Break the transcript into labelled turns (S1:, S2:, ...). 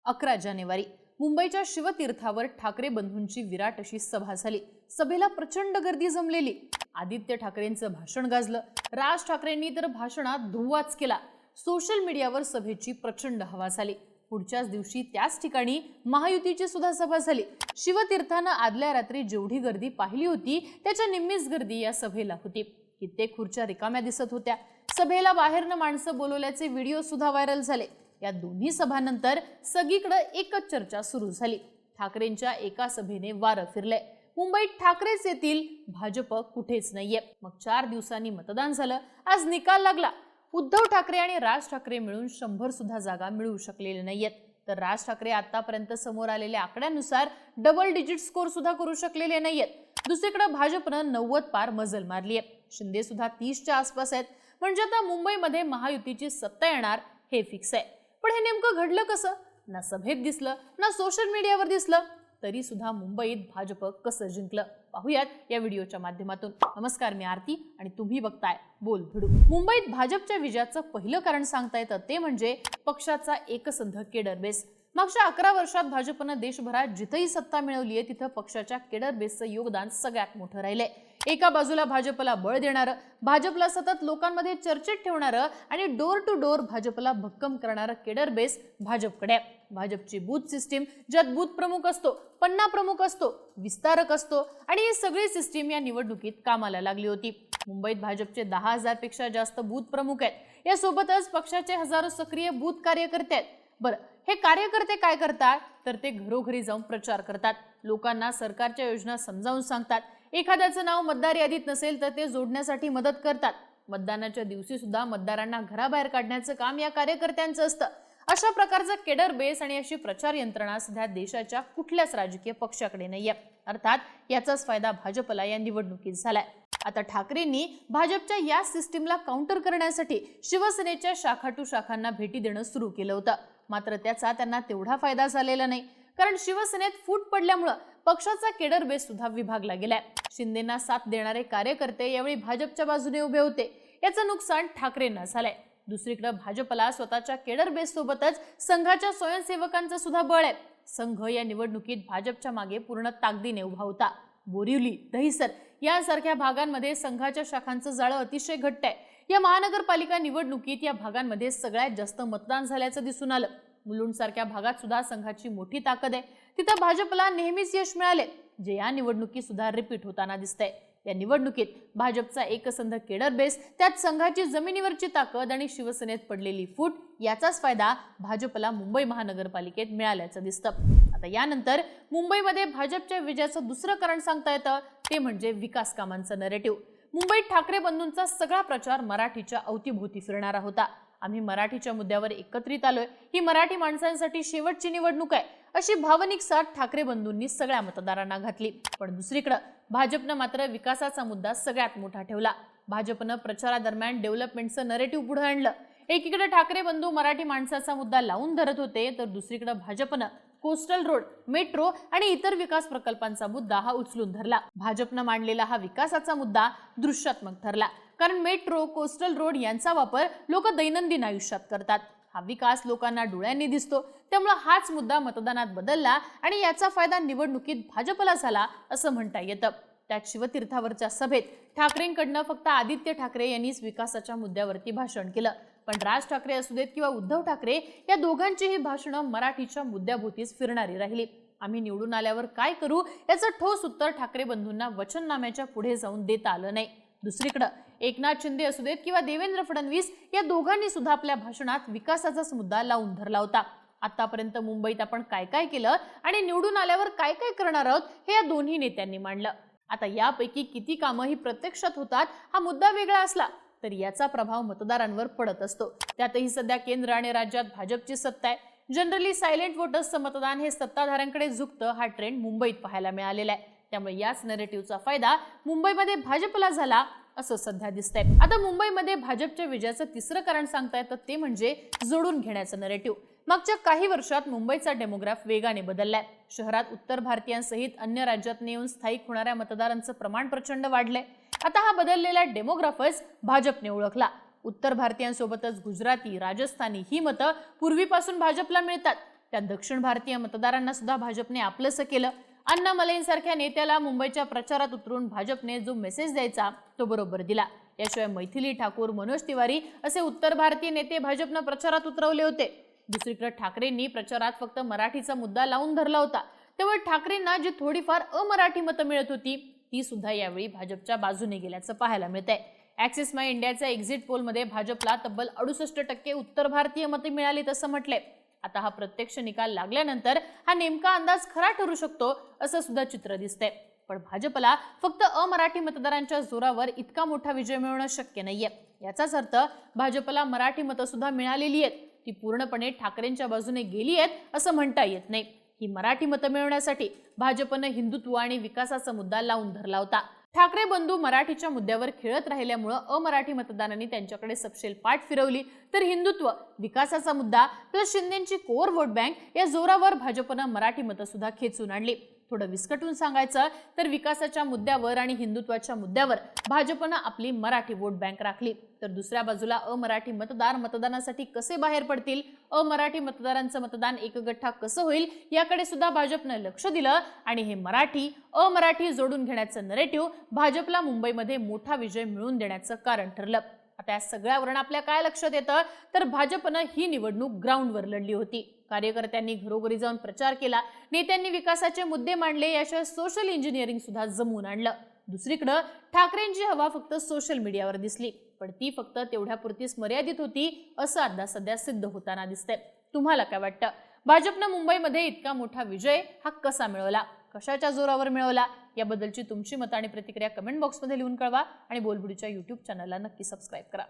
S1: 11 जानेवारी मुंबईच्या शिवतीर्थावर ठाकरे बंधूंची विराट अशी सभा झाली। सभेला प्रचंड गर्दी जमलेली। आदित्य ठाकरेंचं भाषण गाजलं। राज ठाकरेंनी तर भाषणात धुव्वाच केला। सोशल मीडियावर सभेची प्रचंड हवा झाली। पुढच्याच दिवशी त्याच ठिकाणी महायुतीची सुद्धा सभा झाली। शिवतीर्थानं आदल्या रात्री जेवढी गर्दी पाहिली होती त्याच्या निम्मीच गर्दी या सभेला होती। कित्येक खुर्च्या रिकाम्या दिसत होत्या। सभेला बाहेरनं माणसं बोलवल्याचे व्हिडिओ सुद्धा व्हायरल झाले। या दोन्ही सभांनंतर सगळीकडे एकच चर्चा सुरू झाली। ठाकरेंच्या एका सभेने वारं फिरले। मुंबईत ठाकरेच येतील, भाजप कुठेच नाहीये। मग 4 दिवसांनी मतदान झालं। आज निकाल लागला। उद्धव ठाकरे आणि राज ठाकरे मिळून 100 सुद्धा जागा मिळू शकलेल्या नाहीयेत। तर राज ठाकरे आतापर्यंत समोर आलेल्या आकड्यानुसार डबल डिजिट स्कोर सुद्धा करू शकलेले नाहीयेत। दुसरीकडे भाजपनं 90 पार मजल मारलीये। शिंदे सुद्धा 30च्या आसपास आहेत। म्हणजे आता मुंबईमध्ये महायुतीची सत्ता येणार हे फिक्स आहे। पण हे नेमकं घडलं कसं? ना सभेत दिसलं, ना सोशल मीडियावर दिसलं, तरी सुद्धा मुंबईत भाजप कसं जिंकलं पाहूयात या व्हिडिओच्या माध्यमातून। नमस्कार, मी आरती आणि तुम्ही बघताय बोल भिडू। मुंबईत भाजपच्या विजयाचं पहिलं कारण सांगता येतं ते म्हणजे पक्षाचा एकसंध केडर बेस। मागच्या 11 वर्षात भाजपनं देशभरात जिथेही सत्ता मिळवली आहे तिथं पक्षाच्या केडर बेसचं योगदान सगळ्यात मोठं राहिलंय। एका बाजूला भाजपला बळ देणारं, भाजपला सतत लोकांमध्ये चर्चेत ठेवणारं आणि डोर टू डोर भाजपला भक्कम करणारं केडर बेस भाजपकडे आहे। भाजपची बूथ सिस्टीम ज्यात बूथ प्रमुख असतो, पन्ना प्रमुख असतो, विस्तारक असतो आणि ही सगळी सिस्टीम या निवडणुकीत कामाला लागली होती। मुंबईत भाजपचे 10,000 पेक्षा जास्त बूथ प्रमुख आहेत। यासोबतच पक्षाचे हजारो सक्रिय बूथ कार्यकर्ते आहेत। बरं, हे कार्यकर्ते काय करतात तर ते घरोघरी जाऊन प्रचार करतात, लोकांना सरकारच्या योजना समजावून सांगतात। एखाद्याचं नाव मतदार यादीत नसेल तर ते जोडण्यासाठी मदत करतात। मतदानाच्या दिवशी सुद्धा मतदारांना घराबाहेर काढण्याचं काम या कार्यकर्त्यांचं असतं। अशा प्रकारचा केडर बेस आणि अशी प्रचार यंत्रणा सध्या देशाच्या कुठल्याच राजकीय पक्षाकडे नाहीये। अर्थात याचाच फायदा भाजपला या निवडणुकीत झालाय। आता ठाकरेंनी भाजपच्या या सिस्टीमला काउंटर करण्यासाठी शिवसेनेच्या शाखा टू शाखांना भेटी देणं सुरू केलं होतं। मात्र त्याचा त्यांना तेवढा फायदा झालेला नाही, कारण शिवसेनेत फूट पडल्यामुळे पक्षाचा केडर बेस सुद्धा विभागला गेलाय। शिंदेंना साथ देणारे कार्यकर्ते यावेळी भाजपच्या बाजूने उभे होते। याचं नुकसान ठाकरेंना झालंय। दुसरीकडे भाजपला स्वतःच्या केडर बेस सोबतच संघाच्या स्वयंसेवकांचं सुद्धा बळ आहे। संघ या निवडणुकीत भाजपच्या मागे पूर्ण ताकदीने उभा होता। बोरिवली, दहिसर यांसारख्या भागांमध्ये संघाच्या शाखांचं जाळं अतिशय घट्ट आहे। या महानगरपालिका निवडणुकीत या भागांमध्ये सगळ्यात जास्त मतदान झाल्याचं दिसून आलं। मुलुंड सारख्या भागात सुद्धा संघाची मोठी ताकद आहे। तिथं भाजपला नेहमीच यश मिळाले, जे या निवडणुकीत सुद्धा रिपीट होताना दिसतंय। या निवडणुकीत भाजपचा एकसंध केडर बेस, त्यात संघाची जमिनीवरची ताकद आणि शिवसेनेत पडलेली फूट याचाच फायदा भाजपला मुंबई महानगरपालिकेत मिळाल्याचं दिसतं। आता यानंतर मुंबईमध्ये भाजपच्या विजयाचं दुसरं कारण सांगता येतं ते म्हणजे विकास कामांचं नरेटिव्ह। मुंबईत ठाकरे बंधूंचा सगळा प्रचार मराठीच्या अवतीभोवती फिरणारा होता। आम्ही मराठीच्या मुद्द्यावर एकत्रित आलोय, ही मराठी माणसांसाठी शेवटची निवडणूक आहे, अशी भावनिक साथ ठाकरे बंधूंनी सगळ्या मतदारांना घातली। पण दुसरीकडे भाजपनं मात्र विकासाचा मुद्दा सगळ्यात मोठा ठेवला। भाजपनं प्रचारादरम्यान डेव्हलपमेंटचं नरेटिव्ह पुढे आणलं। एकीकडे ठाकरे बंधू मराठी माणसाचा मुद्दा लावून धरत होते, तर दुसरीकडे भाजपनं कोस्टल रोड, मेट्रो आणि इतर विकास प्रकल्पांचा मुद्दा हा उचलून धरला। भाजपनं मांडलेला हा विकासाचा मुद्दा दृश्यात्मक ठरला, कारण मेट्रो, कोस्टल रोड यांचा वापर लोक दैनंदिन आयुष्यात करतात। हा विकास लोकांना डोळ्यांनी दिसतो, त्यामुळे हाच मुद्दा मतदानात बदलला आणि याचा फायदा निवडणुकीत भाजपला झाला असं म्हणता येतं। त्यात शिवतीर्थावरच्या सभेत ठाकरेंकडनं फक्त आदित्य ठाकरे यांनीच विकासाच्या मुद्द्यावरती भाषण केलं। पण राज ठाकरे असू देत किंवा उद्धव ठाकरे या दोघांचीही भाषणं मराठीच्या मुद्द्याभोवतीच फिरणारी राहिली। आम्ही निवडून आल्यावर काय करू याचं ठोस उत्तर ठाकरे बंधूंना वचननाम्याच्या पुढे जाऊन देता आलं नाही। दुसरीकडे एकनाथ शिंदे असू देत किंवा देवेंद्र फडणवीस या दोघांनी सुद्धा आपल्या भाषणात विकासाचाच मुद्दा लावून धरला होता। आतापर्यंत मुंबईत आपण काय काय केलं आणि निवडून आल्यावर काय काय करणार आहोत हे या दोन्ही नेत्यांनी मांडलं। आता यापैकी किती कामं ही प्रत्यक्षात होतात हा मुद्दा वेगळा असला तर याचा प्रभाव मतदारांवर पडत असतो। त्यातही सध्या केंद्र आणि राज्यात भाजपची सत्ता आहे। जनरली सायलेंट वोटर्सचं मतदान हे सत्ताधाऱ्यांकडे झुकतं, हा ट्रेंड मुंबईत पाहायला मिळालेला आहे। त्यामुळे याच नरेटिव्हचा फायदा मुंबईमध्ये भाजपला झाला असं सध्या दिसतंय। आता मुंबईमध्ये भाजपच्या विजयाचं तिसरं कारण सांगता येतं ते म्हणजे जोडून घेण्याचं नरेटिव्ह। मागच्या काही वर्षात मुंबईचा डेमोग्राफ वेगाने बदललाय। शहरात उत्तर भारतीयांसहित अन्य राज्यात येऊन स्थायिक होणाऱ्या मतदारांचं प्रमाण प्रचंड वाढलंय। आता हा बदललेला डेमोग्राफर्स भाजपने ओळखला। उत्तर भारतीयांसोबतच गुजराती, राजस्थानी ही मतं पूर्वीपासून भाजपला मिळतात। त्या दक्षिण भारतीय मतदारांना सुद्धा भाजपने आपलंसं केलं. अण्णा मलेंसारख्या नेत्याला मुंबईच्या प्रचारात उतरून भाजपने जो मेसेज द्यायचा तो बरोबर दिला. याशिवाय मैथिली ठाकूर, मनोज तिवारी असे उत्तर भारतीय नेते भाजपनं प्रचारात उतरवले होते. दुसरीकडे ठाकरेंनी प्रचारात फक्त मराठीचा मुद्दा लावून धरला होता. त्यामुळे ठाकरेंना जी थोडीफार अमराठी मतं मिळत होती ती सुद्धा यावेळी भाजपच्या बाजूने गेल्याचं पाहायला मिळतंय. ॲक्सिस माय इंडियाच्या एक्झिट पोलमध्ये भाजपला तब्बल 68% उत्तर भारतीय मते मिळालीत असं म्हटलंय. आता हा प्रत्यक्ष निकाल लागल्यानंतर हा नेमका अंदाज खरा ठरू शकतो असं सुद्धा चित्र दिसतंय. पण भाजपला फक्त अमराठी मतदारांच्या जोरावर इतका मोठा विजय मिळवणं शक्य नाहीये. याचाच अर्थ भाजपला मराठी मतं सुद्धा मिळालेली आहेत, ती पूर्णपणे ठाकरेंच्या बाजूने गेली आहेत असं म्हणता येत नाही. ही मराठी मतं मिळवण्यासाठी भाजपनं हिंदुत्व आणि विकासाचा मुद्दा लावून धरला होता. ठाकरे बंधू मराठीच्या मुद्द्यावर खेळत राहिल्यामुळे अमराठी मतदारांनी त्यांच्याकडे सपशेल पाठ फिरवली, तर हिंदुत्व, विकासाचा मुद्दा प्लस शिंदेची कोर वोट बँक या जोरावर भाजपनं मराठी मतं सुद्धा खेचून आणली. थोडं विस्कटून सांगायचं तर विकासाच्या मुद्द्यावर आणि हिंदुत्वाच्या मुद्द्यावर भाजपनं आपली मराठी वोट बँक राखली, तर दुसऱ्या बाजूला अमराठी मतदार मतदानासाठी कसे बाहेर पडतील, अमराठी मतदारांचं मतदान एकगठ्ठा कसं होईल याकडे सुद्धा भाजपनं लक्ष दिलं आणि हे मराठी अमराठी जोडून घेण्याचं नरेटिव्ह भाजपला मुंबईमध्ये मोठा विजय मिळवून देण्याचं कारण ठरलं. आता या सगळ्यावरून आपल्या काय लक्षात येतं तर भाजपनं ही निवडणूक ग्राउंडवर लढली होती. कार्यकर्त्यांनी घरोघरी जाऊन प्रचार केला, नेत्यांनी विकासाचे मुद्दे मांडले, याशिवाय सोशल इंजिनिअरिंग सुद्धा जमवून आणलं. दुसरीकडे ठाकरेंची हवा फक्त सोशल मीडियावर दिसली, पण ती फक्त तेवढ्यापुरतीच मर्यादित होती असं आता सध्या सिद्ध होताना दिसतंय. तुम्हाला काय वाटतं? भाजपनं मुंबईमध्ये इतका मोठा विजय हा कसा मिळवला, कशाच्या जोरावर मिळवला, याबद्दलची तुमची मतं आणि प्रतिक्रिया कमेंट बॉक्समध्ये लिहून कळवा आणि बोलबिडीच्या YouTube चॅनलला नक्की सबस्क्राईब करा.